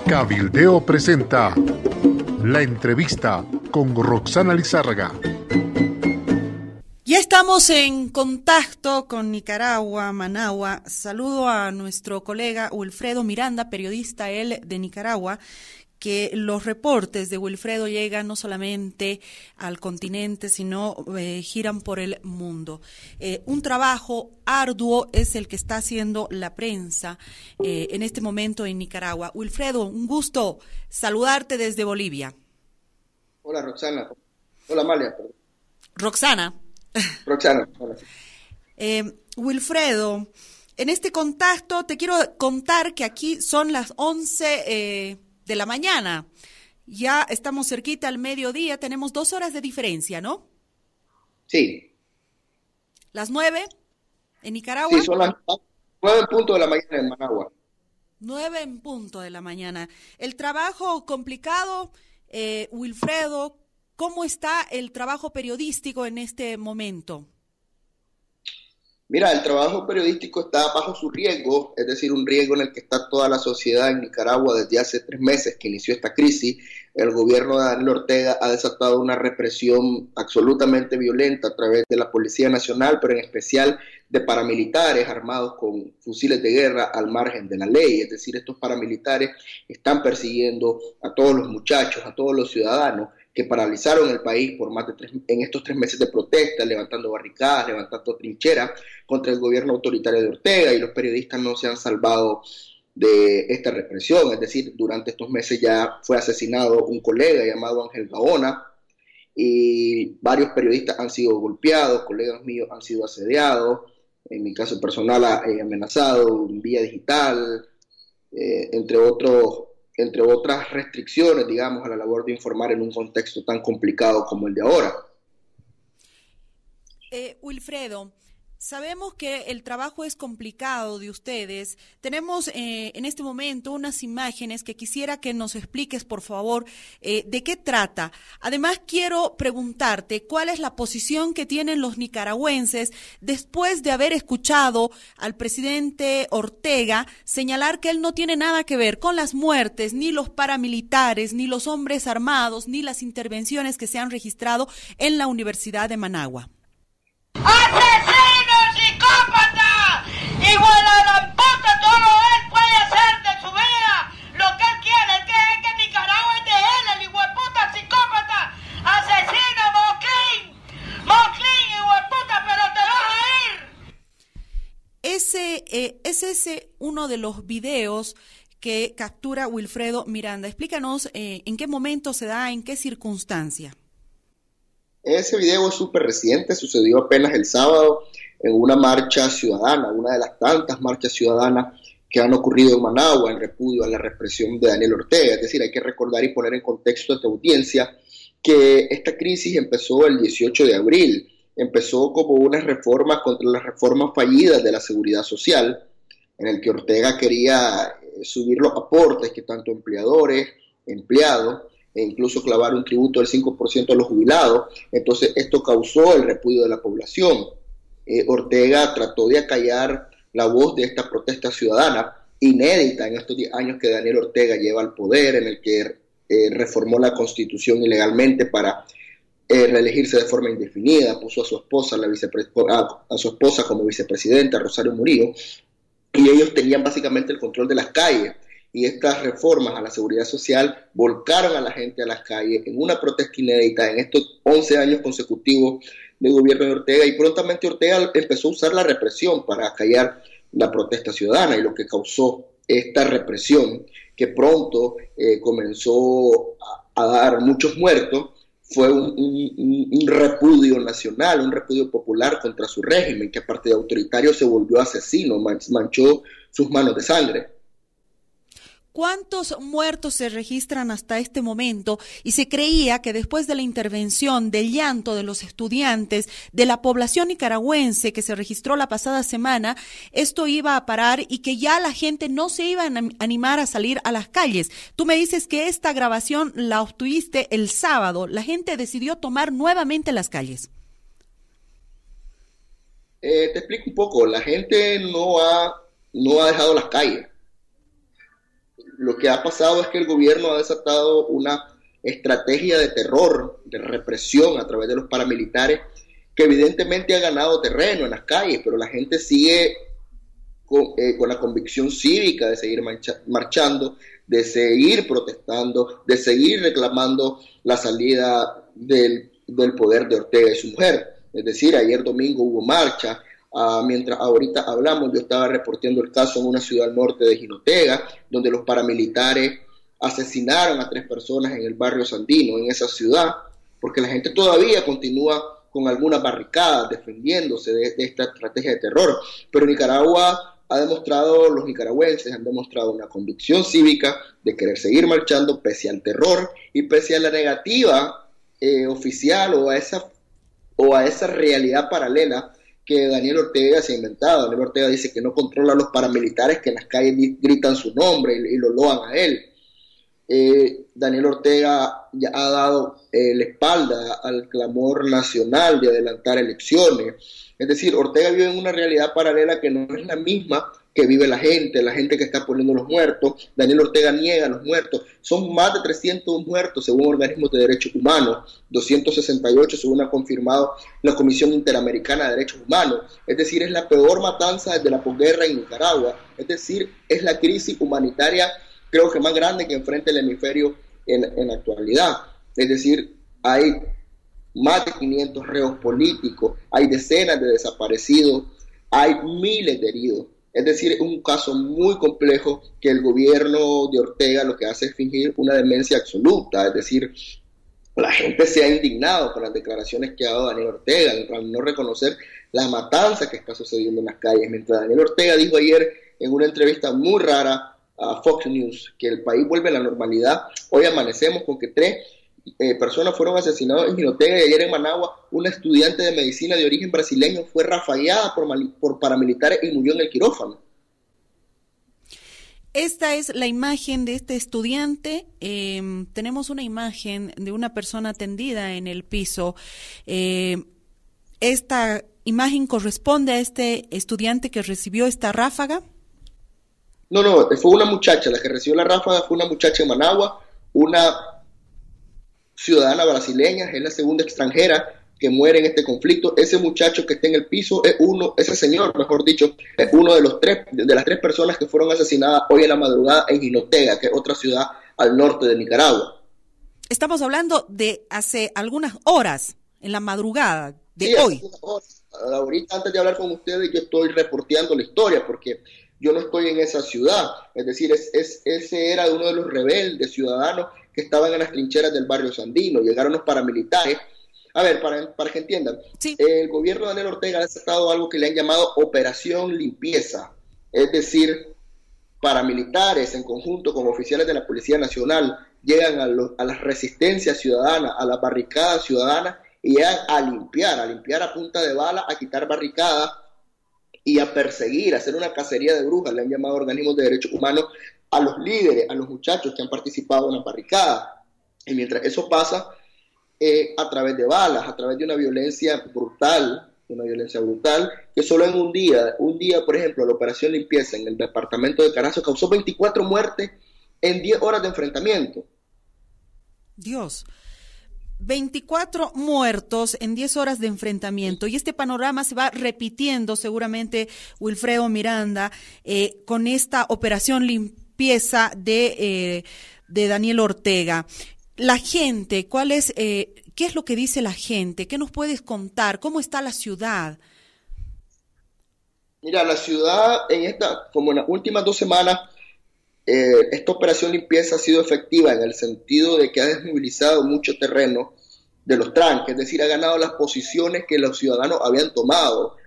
Cabildeo presenta la entrevista con Roxana Lizárraga. Ya estamos en contacto con Nicaragua, Managua. Saludo a nuestro colega Wilfredo Miranda, periodista él de Nicaragua, que los reportes de Wilfredo llegan no solamente al continente, sino giran por el mundo. Un trabajo arduo es el que está haciendo la prensa en este momento en Nicaragua. Wilfredo, un gusto saludarte desde Bolivia. Hola, Roxana. Hola, Amalia. Perdón. Roxana. Hola. Wilfredo, en este contacto te quiero contar que aquí son las 11 de la mañana. Ya estamos cerquita al mediodía, tenemos 2 horas de diferencia, ¿no? Sí. ¿Las 9 en Nicaragua? Sí, son las 9 en punto de la mañana en Managua. 9 en punto de la mañana. El trabajo complicado, Wilfredo, ¿cómo está el trabajo periodístico en este momento? Mira, el trabajo periodístico está bajo su riesgo, es decir, un riesgo en el que está toda la sociedad en Nicaragua desde hace 3 meses que inició esta crisis. El gobierno de Daniel Ortega ha desatado una represión absolutamente violenta a través de la Policía Nacional, pero en especial de paramilitares armados con fusiles de guerra al margen de la ley. Es decir, estos paramilitares están persiguiendo a todos los muchachos, a todos los ciudadanos que paralizaron el país por más de en estos 3 meses de protesta, levantando barricadas, levantando trincheras contra el gobierno autoritario de Ortega, y los periodistas no se han salvado de esta represión. Es decir, durante estos meses ya fue asesinado un colega llamado Ángel Gaona, y varios periodistas han sido golpeados, colegas míos han sido asediados, en mi caso personal amenazado en vía digital, entre otras restricciones, digamos, a la labor de informar en un contexto tan complicado como el de ahora. Wilfredo, sabemos que el trabajo es complicado de ustedes. Tenemos en este momento unas imágenes que quisiera que nos expliques, por favor, de qué trata. Además, quiero preguntarte cuál es la posición que tienen los nicaragüenses después de haber escuchado al presidente Ortega señalar que él no tiene nada que ver con las muertes, ni los paramilitares, ni los hombres armados, ni las intervenciones que se han registrado en la Universidad de Managua. ¡Asesino, psicópata! ¡Igual a la puta! Todo él puede hacer de su vida lo que él quiere. Es que Nicaragua es de él, el hijo de puta psicópata. ¡Asesino, Moclín, hijo de puta! ¡Pero te vas a ir! Es ese uno de los videos que captura Wilfredo Miranda. Explícanos en qué momento se da, en qué circunstancia. Ese video es súper reciente, sucedió apenas el sábado en una marcha ciudadana, una de las tantas marchas ciudadanas que han ocurrido en Managua en repudio a la represión de Daniel Ortega. Es decir, hay que recordar y poner en contexto a tu audiencia que esta crisis empezó el 18 de abril, empezó como unas reformas contra las reformas fallidas de la seguridad social, en el que Ortega quería subir los aportes que tanto empleadores, empleados, e incluso clavar un tributo del 5% a los jubilados. Entonces esto causó el repudio de la población. Ortega trató de acallar la voz de esta protesta ciudadana, inédita en estos 10 años que Daniel Ortega lleva al poder, en el que reformó la Constitución ilegalmente para reelegirse de forma indefinida, puso a su esposa, como vicepresidenta, Rosario Murillo, y ellos tenían básicamente el control de las calles. Y estas reformas a la seguridad social volcaron a la gente a las calles en una protesta inédita en estos 11 años consecutivos del gobierno de Ortega, y prontamente Ortega empezó a usar la represión para acallar la protesta ciudadana, y lo que causó esta represión, que pronto comenzó a dar muchos muertos, fue un repudio nacional, un repudio popular contra su régimen, que aparte de autoritario se volvió asesino, manchó sus manos de sangre. ¿Cuántos muertos se registran hasta este momento? Y se creía que después de la intervención, del llanto de los estudiantes, de la población nicaragüense que se registró la pasada semana, esto iba a parar y que ya la gente no se iba a animar a salir a las calles. Tú me dices que esta grabación la obtuviste el sábado. La gente decidió tomar nuevamente las calles. Te explico un poco. La gente no ha dejado las calles. lo que ha pasado es que el gobierno ha desatado una estrategia de terror, de represión a través de los paramilitares, que evidentemente ha ganado terreno en las calles, pero la gente sigue con la convicción cívica de seguir marchando, de seguir protestando, de seguir reclamando la salida del poder de Ortega y su mujer. Es decir, ayer domingo hubo marcha. Mientras ahorita hablamos, yo estaba reportando el caso en una ciudad al norte de Jinotega, donde los paramilitares asesinaron a 3 personas en el barrio Sandino, en esa ciudad, porque la gente todavía continúa con algunas barricadas defendiéndose de esta estrategia de terror. Pero Nicaragua ha demostrado, los nicaragüenses han demostrado una convicción cívica de querer seguir marchando pese al terror y pese a la negativa oficial o a esa realidad paralela que Daniel Ortega se ha inventado. Daniel Ortega dice que no controla a los paramilitares que en las calles gritan su nombre y lo loan a él. Daniel Ortega ya ha dado la espalda al clamor nacional de adelantar elecciones. Es decir, Ortega vive en una realidad paralela que no es la misma que vive la gente que está poniendo los muertos. Daniel Ortega niega los muertos. Son más de 300 muertos según organismos de derechos humanos, 268 según ha confirmado la Comisión Interamericana de Derechos Humanos. Es decir, es la peor matanza desde la posguerra en Nicaragua. Es decir, es la crisis humanitaria creo que más grande que enfrenta el hemisferio en la actualidad. Es decir, hay más de 500 reos políticos, hay decenas de desaparecidos, hay miles de heridos. Es decir, es un caso muy complejo que el gobierno de Ortega lo que hace es fingir una demencia absoluta. Es decir, la gente se ha indignado con las declaraciones que ha dado Daniel Ortega al no reconocer la matanza que está sucediendo en las calles. Mientras Daniel Ortega dijo ayer en una entrevista muy rara a Fox News que el país vuelve a la normalidad, hoy amanecemos con que 3 personas fueron asesinadas en Jinotega y ayer en Managua una estudiante de medicina de origen brasileño fue rafagueada por paramilitares y murió en el quirófano. Esta es la imagen de este estudiante. Tenemos una imagen de una persona tendida en el piso. ¿Esta imagen corresponde a este estudiante que recibió esta ráfaga? No, fue una muchacha. La que recibió la ráfaga fue una muchacha en Managua, una ciudadana brasileña, es la segunda extranjera que muere en este conflicto. Ese muchacho que está en el piso ese señor, mejor dicho, es uno de las 3 personas que fueron asesinadas hoy en la madrugada en Jinotega, que es otra ciudad al norte de Nicaragua. Estamos hablando de hace algunas horas, en la madrugada de hoy. Ahorita, antes de hablar con ustedes, yo estoy reporteando la historia, porque yo no estoy en esa ciudad. Es decir, ese era uno de los rebeldes ciudadanos que estaban en las trincheras del barrio Sandino. Llegaron los paramilitares. A ver, para que entiendan, sí. El gobierno de Daniel Ortega ha desatado algo que le han llamado Operación Limpieza. Es decir, paramilitares en conjunto con oficiales de la Policía Nacional llegan a las resistencias ciudadanas, a las barricadas ciudadanas y llegan a limpiar a punta de bala, a quitar barricadas y a perseguir, a hacer una cacería de brujas. Le han llamado organismos de derechos humanos a los líderes, a los muchachos que han participado en la barricada. Y mientras eso pasa, a través de balas, a través de una violencia brutal, que solo en un día, por ejemplo, la operación limpieza en el departamento de Carazo causó 24 muertes en 10 horas de enfrentamiento. Dios, 24 muertos en 10 horas de enfrentamiento, y este panorama se va repitiendo seguramente, Wilfredo Miranda, con esta operación limpieza de Daniel Ortega. La gente, ¿qué es lo que dice la gente? ¿Qué nos puedes contar? ¿Cómo está la ciudad? Mira, la ciudad como en las últimas 2 semanas, esta operación limpieza ha sido efectiva en el sentido de que ha desmovilizado mucho terreno de los tranques, es decir, ha ganado las posiciones que los ciudadanos habían tomado.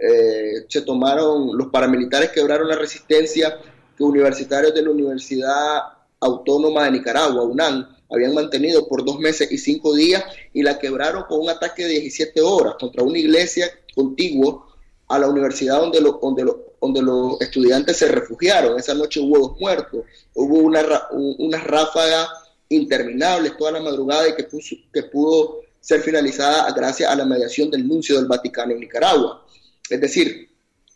Los paramilitares quebraron la resistencia que universitarios de la Universidad Autónoma de Nicaragua, UNAM, habían mantenido por 2 meses y 5 días, y la quebraron con un ataque de 17 horas contra una iglesia contigua a la universidad donde los estudiantes se refugiaron. Esa noche hubo 2 muertos, hubo una ráfaga interminable toda la madrugada y que pudo ser finalizada gracias a la mediación del nuncio del Vaticano en Nicaragua. Es decir,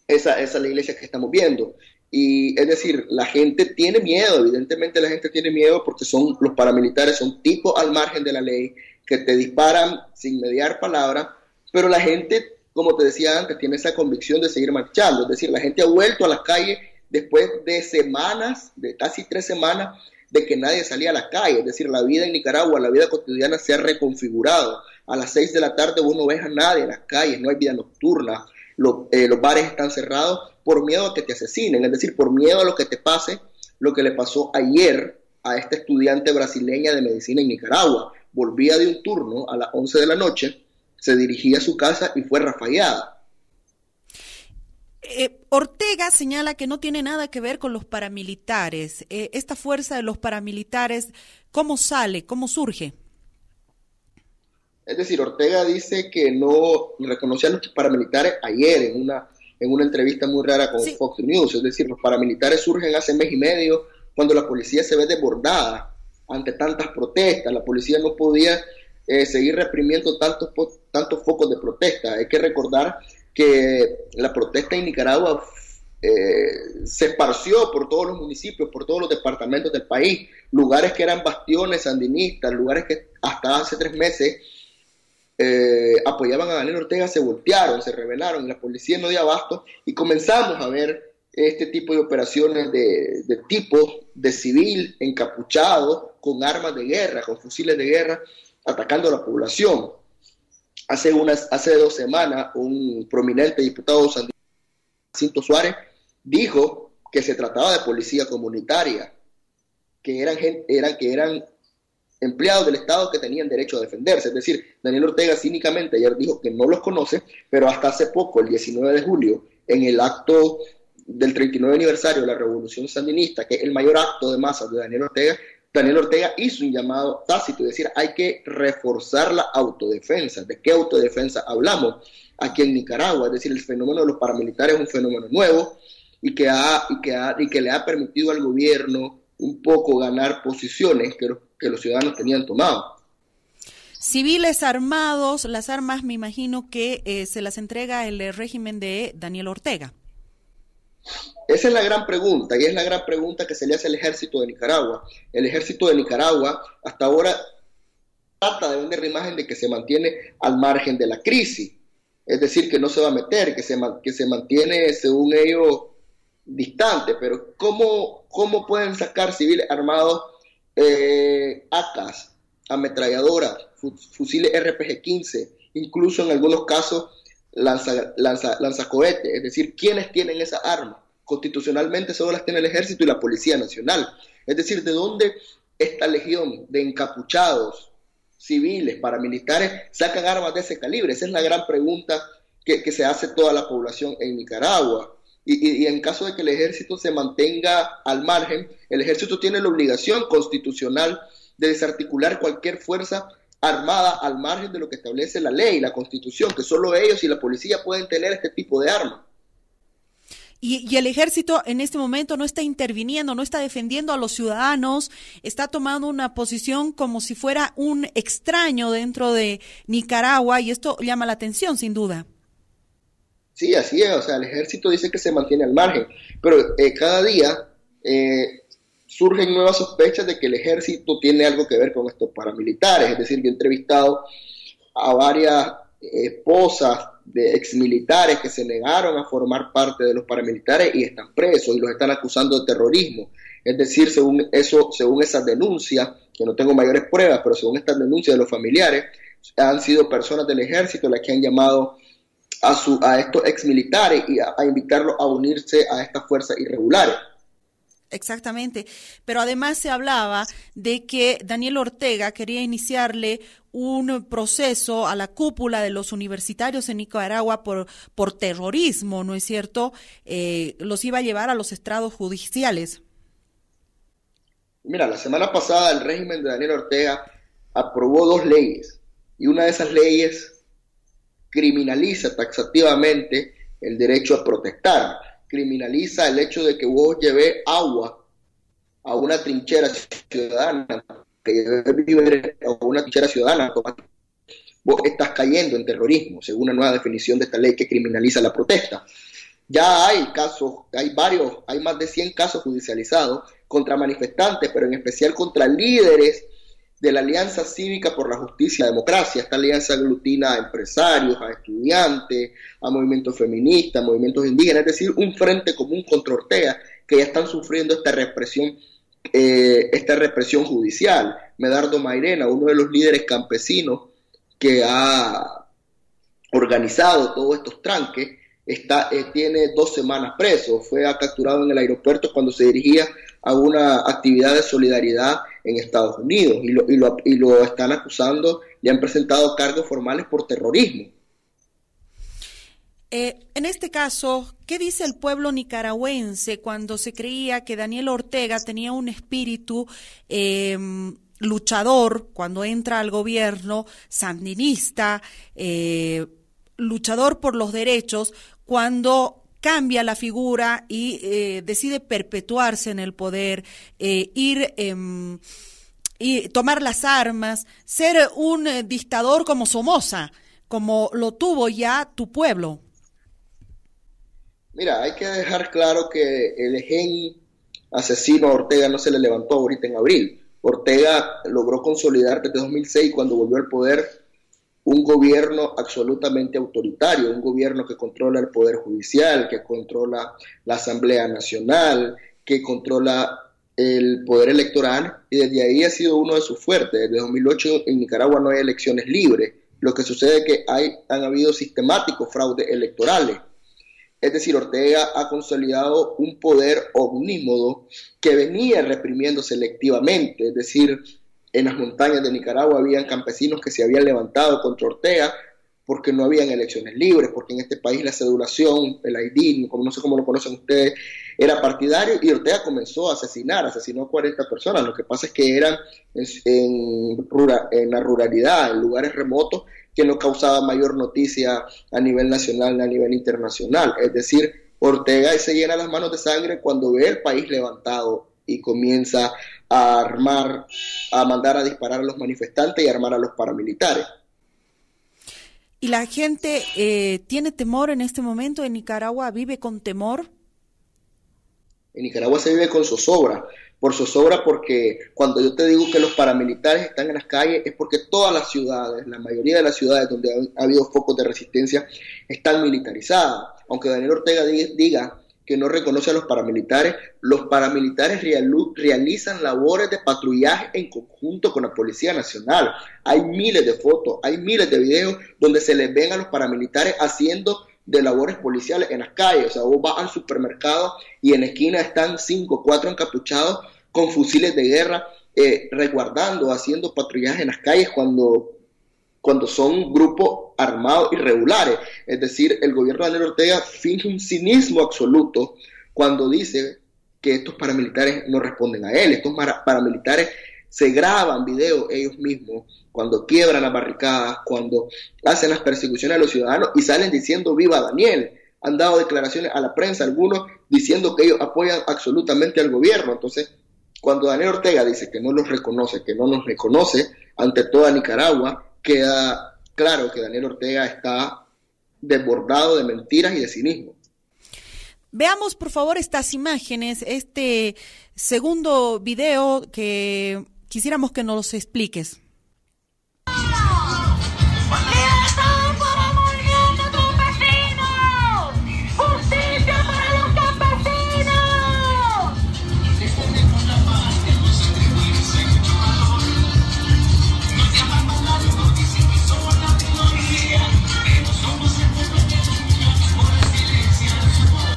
esa es la iglesia que estamos viendo. Y es decir, la gente tiene miedo, evidentemente la gente tiene miedo porque los paramilitares son tipos al margen de la ley, que te disparan sin mediar palabra, pero la gente, como te decía antes, tiene esa convicción de seguir marchando. Es decir, la gente ha vuelto a las calles después de semanas, de casi 3 semanas, de que nadie salía a la calle. Es decir, la vida en Nicaragua, la vida cotidiana se ha reconfigurado. A las 6 de la tarde vos no ves a nadie en las calles, no hay vida nocturna, los bares están cerrados por miedo a que te asesinen, es decir, por miedo a lo que te pase, lo que le pasó ayer a esta estudiante brasileña de medicina en Nicaragua. Volvía de un turno a las 11 de la noche, se dirigía a su casa y fue rafaleada. Ortega señala que no tiene nada que ver con los paramilitares. Esta fuerza de los paramilitares, ¿cómo sale? ¿Cómo surge? Es decir, Ortega dice que no reconoció a los paramilitares ayer en una entrevista muy rara con Fox News. Es decir, los paramilitares surgen hace mes y medio cuando la policía se ve desbordada ante tantas protestas. La policía no podía seguir reprimiendo tantos focos de protesta. Hay que recordar que la protesta en Nicaragua se esparció por todos los municipios, por todos los departamentos del país, lugares que eran bastiones sandinistas, lugares que hasta hace 3 meses apoyaban a Daniel Ortega, se voltearon, se rebelaron, y la policía no dio abasto, y comenzamos a ver este tipo de operaciones de tipo de civil encapuchado, con armas de guerra, con fusiles de guerra, atacando a la población. Hace 2 semanas, un prominente diputado Jacinto Suárez dijo que se trataba de policía comunitaria, que eran empleados del Estado que tenían derecho a defenderse. Es decir, Daniel Ortega cínicamente ayer dijo que no los conoce, pero hasta hace poco, el 19 de julio, en el acto del 39 aniversario de la Revolución Sandinista, que es el mayor acto de masas de Daniel Ortega hizo un llamado tácito, es decir, hay que reforzar la autodefensa. ¿De qué autodefensa hablamos aquí en Nicaragua? Es decir, el fenómeno de los paramilitares es un fenómeno nuevo y que le ha permitido al gobierno un poco ganar posiciones que los ciudadanos tenían tomado. Civiles armados, las armas me imagino que se las entrega el régimen de Daniel Ortega. Esa es la gran pregunta, y es la gran pregunta que se le hace al ejército de Nicaragua. El ejército de Nicaragua hasta ahora trata de vender la imagen de que se mantiene al margen de la crisis, es decir, que no se va a meter, que se mantiene, según ellos, distante. Pero ¿cómo pueden sacar civiles armados AKs, ametralladoras, fusiles RPG-15, incluso en algunos casos lanzacohetes? Es decir, ¿quiénes tienen esa arma? Constitucionalmente solo las tiene el Ejército y la Policía Nacional. Es decir, ¿de dónde esta legión de encapuchados, civiles, paramilitares, sacan armas de ese calibre? Esa es la gran pregunta que se hace toda la población en Nicaragua. Y en caso de que el Ejército se mantenga al margen, el Ejército tiene la obligación constitucional de desarticular cualquier fuerza armada al margen de lo que establece la ley, la Constitución, que solo ellos y la policía pueden tener este tipo de armas. Y el ejército en este momento no está interviniendo, no está defendiendo a los ciudadanos, está tomando una posición como si fuera un extraño dentro de Nicaragua, y esto llama la atención, sin duda. Sí, así es. O sea, el ejército dice que se mantiene al margen, pero cada día surgen nuevas sospechas de que el ejército tiene algo que ver con estos paramilitares. Es decir, yo he entrevistado a varias esposas de exmilitares que se negaron a formar parte de los paramilitares y están presos y los están acusando de terrorismo. Es decir, según esas denuncias, que no tengo mayores pruebas, pero según estas denuncias de los familiares, han sido personas del ejército las que han llamado a estos exmilitares y a invitarlos a unirse a estas fuerzas irregulares. Exactamente, pero además se hablaba de que Daniel Ortega quería iniciarle un proceso a la cúpula de los universitarios en Nicaragua por terrorismo, ¿no es cierto? Los iba a llevar a los estrados judiciales. Mira, la semana pasada el régimen de Daniel Ortega aprobó 2 leyes, y una de esas leyes criminaliza taxativamente el derecho a protestar. Criminaliza el hecho de que vos lleves agua a una trinchera ciudadana, que lleves víveres a una trinchera ciudadana, vos estás cayendo en terrorismo, según una nueva definición de esta ley que criminaliza la protesta. Ya hay casos, hay más de 100 casos judicializados contra manifestantes, pero en especial contra líderes de la Alianza Cívica por la Justicia y la Democracia. Esta alianza aglutina a empresarios, a estudiantes, a movimientos feministas, a movimientos indígenas, es decir, un frente común contra Ortega, que ya están sufriendo esta represión judicial. Medardo Mairena, uno de los líderes campesinos que ha organizado todos estos tranques, tiene 2 semanas preso. Fue capturado en el aeropuerto cuando se dirigía a una actividad de solidaridad en Estados Unidos y lo están acusando, le han presentado cargos formales por terrorismo. En este caso, ¿qué dice el pueblo nicaragüense cuando se creía que Daniel Ortega tenía un espíritu luchador cuando entra al gobierno, sandinista, luchador por los derechos, cuando cambia la figura y decide perpetuarse en el poder, y tomar las armas, ser un dictador como Somoza, como lo tuvo ya tu pueblo? Mira, hay que dejar claro que el gen asesino a Ortega no se le levantó ahorita en abril. Ortega logró consolidar desde 2006, cuando volvió al poder, un gobierno absolutamente autoritario, un gobierno que controla el poder judicial, que controla la Asamblea Nacional, que controla el poder electoral, y desde ahí ha sido uno de sus fuertes. Desde 2008 en Nicaragua no hay elecciones libres. Lo que sucede es que han habido sistemáticos fraudes electorales. Es decir, Ortega ha consolidado un poder omnímodo que venía reprimiendo selectivamente. Es decir, en las montañas de Nicaragua habían campesinos que se habían levantado contra Ortega porque no habían elecciones libres, porque en este país la cedulación, el ID, no sé cómo lo conocen ustedes, era partidario, y Ortega comenzó a asesinó a 40 personas. Lo que pasa es que eran en la ruralidad, en lugares remotos, que no causaba mayor noticia a nivel nacional ni a nivel internacional. Es decir, Ortega se llena las manos de sangre cuando ve el país levantado y comienza a mandar a disparar a los manifestantes y a armar a los paramilitares. ¿Y la gente tiene temor en este momento en Nicaragua? ¿Vive con temor? En Nicaragua se vive con zozobra. Por zozobra, porque cuando yo te digo que los paramilitares están en las calles, es porque todas las ciudades, la mayoría de las ciudades donde ha habido focos de resistencia, están militarizadas. Aunque Daniel Ortega diga que no reconoce a los paramilitares realizan labores de patrullaje en conjunto con la Policía Nacional. Hay miles de fotos, hay miles de videos donde se les ven a los paramilitares haciendo de labores policiales en las calles. O sea, vos vas al supermercado y en la esquina están 5 o 4 encapuchados con fusiles de guerra, resguardando, haciendo patrullaje en las calles cuando son grupos armados irregulares. Es decir, el gobierno de Daniel Ortega finge un cinismo absoluto cuando dice que estos paramilitares no responden a él. Estos paramilitares se graban videos ellos mismos cuando quiebran las barricadas, cuando hacen las persecuciones a los ciudadanos y salen diciendo "viva Daniel". Han dado declaraciones a la prensa, algunos diciendo que ellos apoyan absolutamente al gobierno. Entonces, cuando Daniel Ortega dice que no los reconoce, que no nos reconoce ante toda Nicaragua, queda claro que Daniel Ortega está desbordado de mentiras y de cinismo. Veamos, por favor, estas imágenes, este segundo video que quisiéramos que nos los expliques.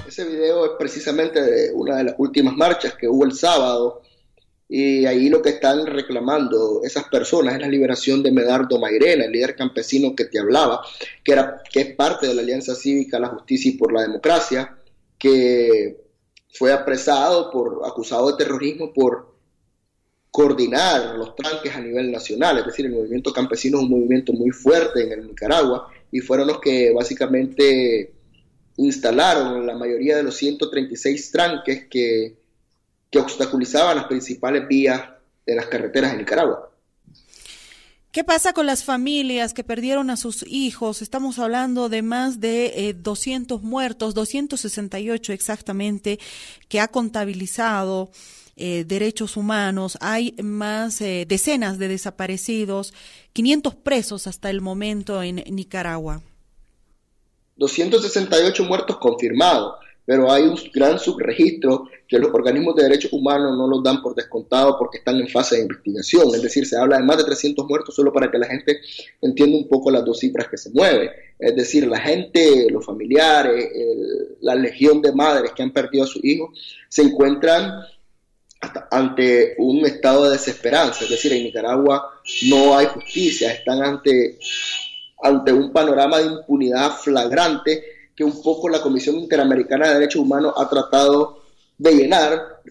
Ese video es precisamente de una de las últimas marchas que hubo el sábado, y ahí lo que están reclamando esas personas es la liberación de Medardo Mairena, el líder campesino que te hablaba, que es parte de la Alianza Cívica, la Justicia y por la Democracia, que fue apresado acusado de terrorismo por coordinar los tranques a nivel nacional. Es decir, el movimiento campesino es un movimiento muy fuerte en el Nicaragua, y fueron los que básicamente instalaron la mayoría de los 136 tranques que obstaculizaban las principales vías de las carreteras de Nicaragua. ¿Qué pasa con las familias que perdieron a sus hijos? Estamos hablando de más de 200 muertos, 268 exactamente, que ha contabilizado derechos humanos. Hay más decenas de desaparecidos, 500 presos hasta el momento en Nicaragua. 268 muertos confirmados, pero hay un gran subregistro que los organismos de derechos humanos no los dan por descontado porque están en fase de investigación. Es decir, se habla de más de 300 muertos solo para que la gente entienda un poco las dos cifras que se mueven. Es decir, la gente, los familiares, la legión de madres que han perdido a sus hijos se encuentran ante un estado de desesperanza. Es decir, en Nicaragua no hay justicia, están ante un panorama de impunidad flagrante que un poco la Comisión Interamericana de Derechos Humanos ha tratado de llenar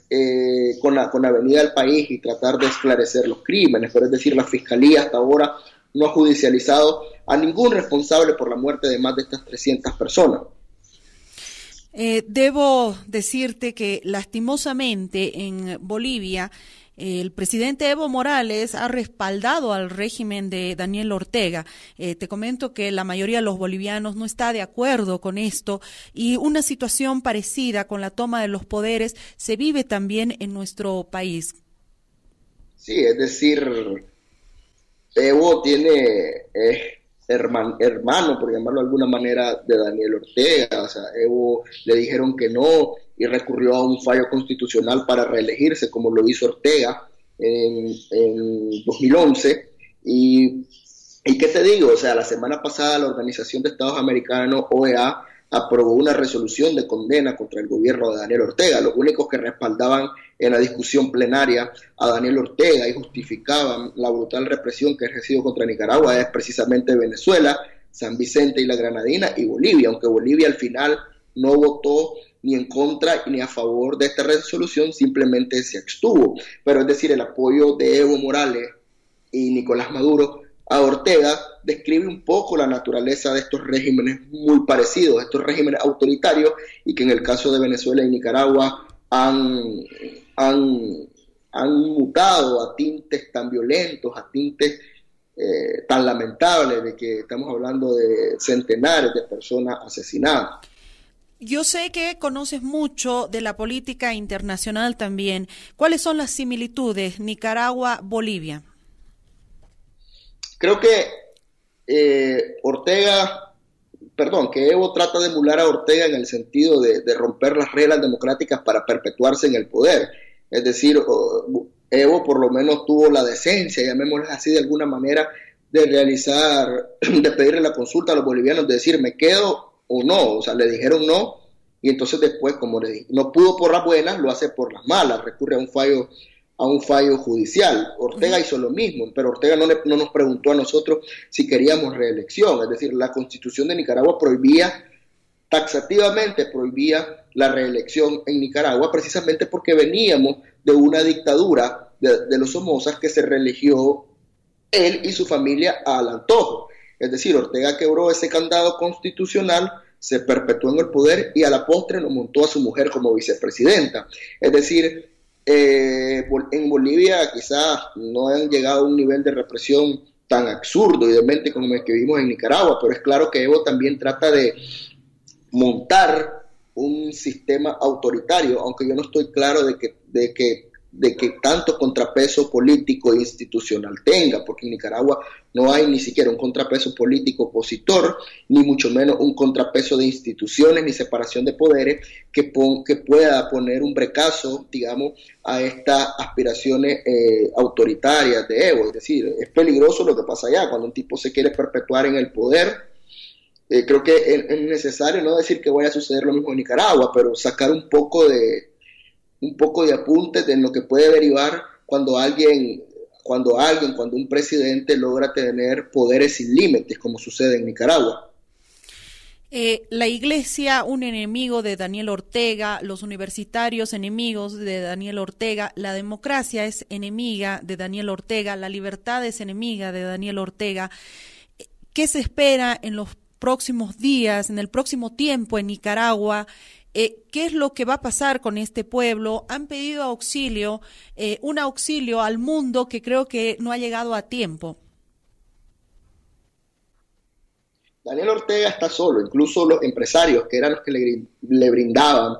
con la venida del país y tratar de esclarecer los crímenes. Pero es decir, la Fiscalía hasta ahora no ha judicializado a ningún responsable por la muerte de más de estas 300 personas. Debo decirte que lastimosamente en Bolivia el presidente Evo Morales ha respaldado al régimen de Daniel Ortega. Te comento que la mayoría de los bolivianos no está de acuerdo con esto y una situación parecida con la toma de los poderes se vive también en nuestro país. Sí, es decir, Evo tiene hermano, por llamarlo de alguna manera, de Daniel Ortega. O sea, Evo le dijeron que no y recurrió a un fallo constitucional para reelegirse, como lo hizo Ortega en 2011. Y ¿qué te digo? O sea, la semana pasada la Organización de Estados Americanos, OEA, aprobó una resolución de condena contra el gobierno de Daniel Ortega. Los únicos que respaldaban en la discusión plenaria a Daniel Ortega y justificaban la brutal represión que ha ejercido contra Nicaragua es precisamente Venezuela, San Vicente y la Granadina y Bolivia, aunque Bolivia al final no votó ni en contra ni a favor de esta resolución, simplemente se abstuvo. Pero es decir, el apoyo de Evo Morales y Nicolás Maduro a Ortega describe un poco la naturaleza de estos regímenes muy parecidos, estos regímenes autoritarios, y que en el caso de Venezuela y Nicaragua han mutado a tintes tan violentos, a tintes tan lamentables, de que estamos hablando de centenares de personas asesinadas. Yo sé que conoces mucho de la política internacional también. ¿Cuáles son las similitudes Nicaragua-Bolivia? Creo que que Evo trata de emular a Ortega en el sentido de romper las reglas democráticas para perpetuarse en el poder. Es decir, Evo por lo menos tuvo la decencia, llamémosle así de alguna manera, de pedirle la consulta a los bolivianos, de decir, ¿me quedo o no? O sea, le dijeron no, y entonces después, como le dije, no pudo por las buenas, lo hace por las malas, recurre a un fallo judicial. Ortega hizo lo mismo, pero Ortega no nos preguntó a nosotros si queríamos reelección. Es decir, la Constitución de Nicaragua taxativamente prohibía la reelección en Nicaragua, precisamente porque veníamos de una dictadura de los Somozas que se reeligió él y su familia al antojo. Es decir, Ortega quebró ese candado constitucional, se perpetuó en el poder y a la postre nos montó a su mujer como vicepresidenta. Es decir, en Bolivia quizás no han llegado a un nivel de represión tan absurdo y demente como el que vimos en Nicaragua, pero es claro que Evo también trata de montar un sistema autoritario, aunque yo no estoy claro de que tanto contrapeso político e institucional tenga, porque en Nicaragua no hay ni siquiera un contrapeso político opositor, ni mucho menos un contrapeso de instituciones ni separación de poderes que pueda poner un brecazo, digamos, a estas aspiraciones autoritarias de Evo. Es decir, es peligroso lo que pasa allá, cuando un tipo se quiere perpetuar en el poder. Creo que es necesario no decir que vaya a suceder lo mismo en Nicaragua, pero sacar un poco de apuntes de lo que puede derivar cuando un presidente logra tener poderes sin límites, como sucede en Nicaragua. La Iglesia, un enemigo de Daniel Ortega, los universitarios enemigos de Daniel Ortega, la democracia es enemiga de Daniel Ortega, la libertad es enemiga de Daniel Ortega. ¿Qué se espera en los próximos días, en el próximo tiempo en Nicaragua? ¿Qué es lo que va a pasar con este pueblo? Han pedido auxilio, un auxilio al mundo que creo que no ha llegado a tiempo. Daniel Ortega está solo, incluso los empresarios, que eran los que le brindaban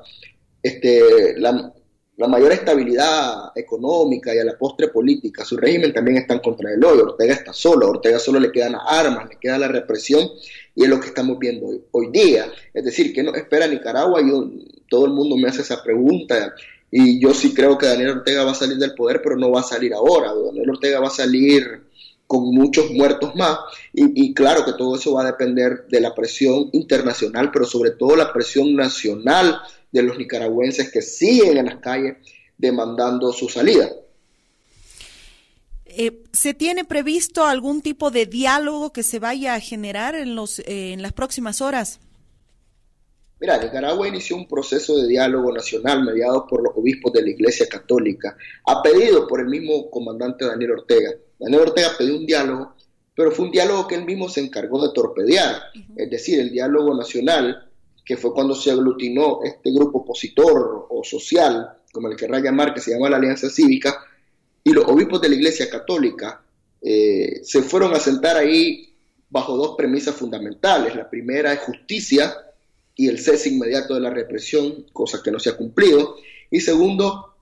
la mayor estabilidad económica y a la postre política, su régimen también está en contra de él hoy. Ortega está solo, a Ortega solo le quedan las armas, le queda la represión, y es lo que estamos viendo hoy día. Es decir, ¿qué nos espera Nicaragua? Todo el mundo me hace esa pregunta, y yo sí creo que Daniel Ortega va a salir del poder, pero no va a salir ahora. Daniel Ortega va a salir con muchos muertos más, y claro que todo eso va a depender de la presión internacional, pero sobre todo la presión nacional de los nicaragüenses que siguen en las calles demandando su salida. ¿Se tiene previsto algún tipo de diálogo que se vaya a generar en las próximas horas? Mira, Nicaragua inició un proceso de diálogo nacional mediado por los obispos de la Iglesia Católica, a pedido por el mismo comandante Daniel Ortega. Daniel Ortega pidió un diálogo, pero fue un diálogo que él mismo se encargó de torpedear. Es decir, el diálogo nacional, que fue cuando se aglutinó este grupo opositor o social, como el querrá llamar, que se llama la Alianza Cívica, y los obispos de la Iglesia Católica se fueron a sentar ahí bajo dos premisas fundamentales. La primera es justicia y el cese inmediato de la represión, cosa que no se ha cumplido, y segundo,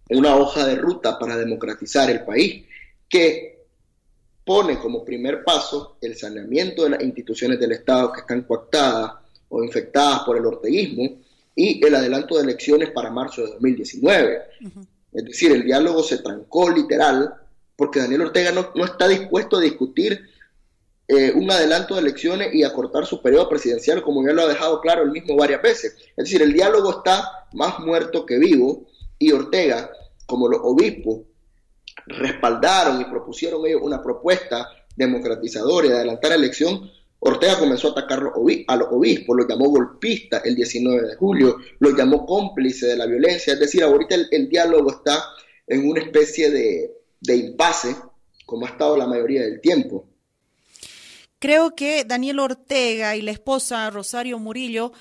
una hoja de ruta para democratizar el país, que pone como primer paso el saneamiento de las instituciones del Estado que están coactadas o infectadas por el orteguismo, y el adelanto de elecciones para marzo de 2019. Es decir, el diálogo se trancó literal porque Daniel Ortega no está dispuesto a discutir un adelanto de elecciones y acortar su periodo presidencial, como ya lo ha dejado claro él mismo varias veces. Es decir, el diálogo está más muerto que vivo, y Ortega, como los obispos respaldaron y propusieron ellos una propuesta democratizadora y de adelantar la elección, Ortega comenzó a atacar a los obispos, los llamó golpistas el 19 de julio, los llamó cómplices de la violencia. Es decir, ahorita el diálogo está en una especie de impasse, como ha estado la mayoría del tiempo. Creo que Daniel Ortega y la esposa Rosario Murillo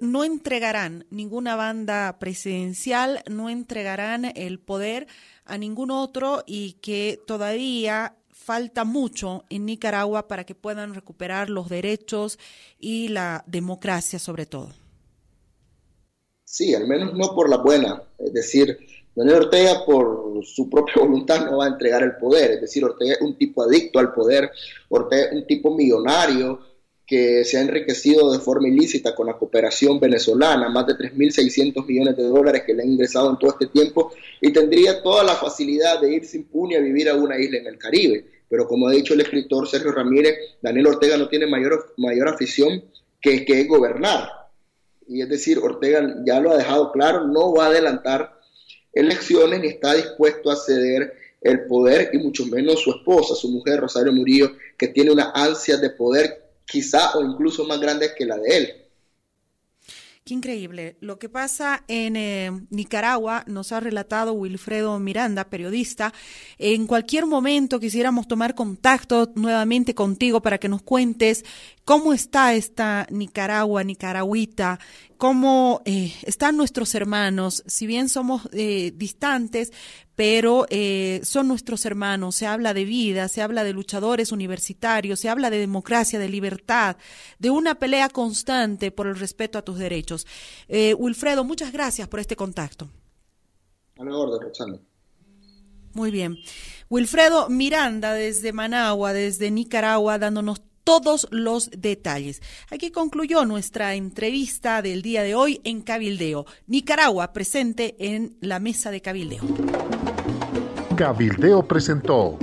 no entregarán ninguna banda presidencial, no entregarán el poder a ningún otro, y que todavía falta mucho en Nicaragua para que puedan recuperar los derechos y la democracia sobre todo. Sí, al menos no por la buena. Es decir, Daniel Ortega por su propia voluntad no va a entregar el poder. Es decir, Ortega es un tipo adicto al poder, Ortega es un tipo millonario que se ha enriquecido de forma ilícita con la cooperación venezolana, más de 3.600 millones de dólares que le han ingresado en todo este tiempo, y tendría toda la facilidad de irse impune a vivir a una isla en el Caribe. Pero como ha dicho el escritor Sergio Ramírez, Daniel Ortega no tiene mayor afición que es gobernar. Y es decir, Ortega ya lo ha dejado claro, no va a adelantar elecciones ni está dispuesto a ceder el poder, y mucho menos su esposa, su mujer Rosario Murillo, que tiene una ansia de poder quizá o incluso más grande que la de él. Qué increíble. Lo que pasa en Nicaragua nos ha relatado Wilfredo Miranda, periodista. En cualquier momento quisiéramos tomar contacto nuevamente contigo para que nos cuentes cómo está esta Nicaragua, nicaragüita, cómo están nuestros hermanos. Si bien somos distantes, pero son nuestros hermanos. Se habla de vida, se habla de luchadores universitarios, se habla de democracia, de libertad, de una pelea constante por el respeto a tus derechos. Wilfredo, muchas gracias por este contacto. A la orden, Roxana. Muy bien. Wilfredo Miranda desde Managua, desde Nicaragua, dándonos todos los detalles. Aquí concluyó nuestra entrevista del día de hoy en Cabildeo. Nicaragua presente en la mesa de Cabildeo. Cabildeo presentó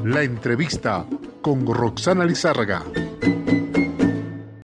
la entrevista con Roxana Lizárraga.